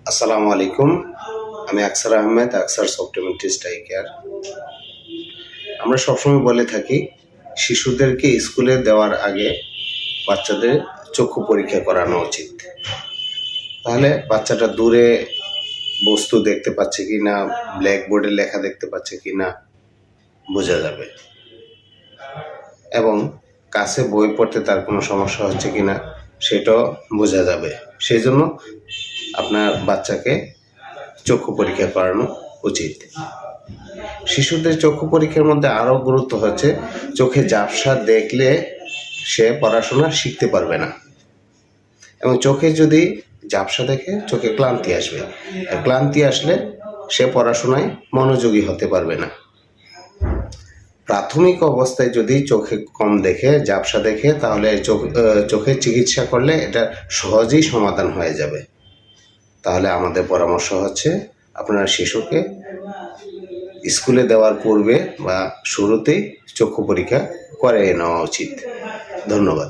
আসসালামু আলাইকুম। আমি আকসার আহমেদ, আকসার অপটোমেট্রিস্ট আই কেয়ার। আমরা সবসময় বলে থাকি শিশুদেরকে স্কুলে দেওয়ার আগে বাচ্চাদের চক্ষু পরীক্ষা করানো উচিত। তাহলে বাচ্চাটা দূরে বস্তু দেখতে পাচ্ছে কি না, ব্ল্যাকবোর্ডে লেখা দেখতে পাচ্ছে কি না বোঝা যাবে, এবং কাছে বই পড়তে তার কোনো সমস্যা হচ্ছে কি না সেটাও বোঝা যাবে। সেই জন্য আপনার বাচ্চাকে চক্ষু পরীক্ষা করানো উচিত। শিশুদের চক্ষু পরীক্ষার মধ্যে আরও গুরুত্ব হচ্ছে চোখে ঝাপসা দেখলে সে পড়াশোনা শিখতে পারবে না, এবং চোখে যদি ঝাপসা দেখে চোখে ক্লান্তি আসবে, আর ক্লান্তি আসলে সে পড়াশোনায় মনোযোগী হতে পারবে না। প্রাথমিক অবস্থায় যদি চোখে কম দেখে, ঝাপসা দেখে, তাহলে চোখের চিকিৎসা করলে এটা সহজেই সমাধান হয়ে যাবে। তাহলে আমাদের পরামর্শ হচ্ছে আপনার শিশুকে স্কুলে দেওয়ার পূর্বে বা শুরুতেই চক্ষু পরীক্ষা করে নেওয়া উচিত। ধন্যবাদ।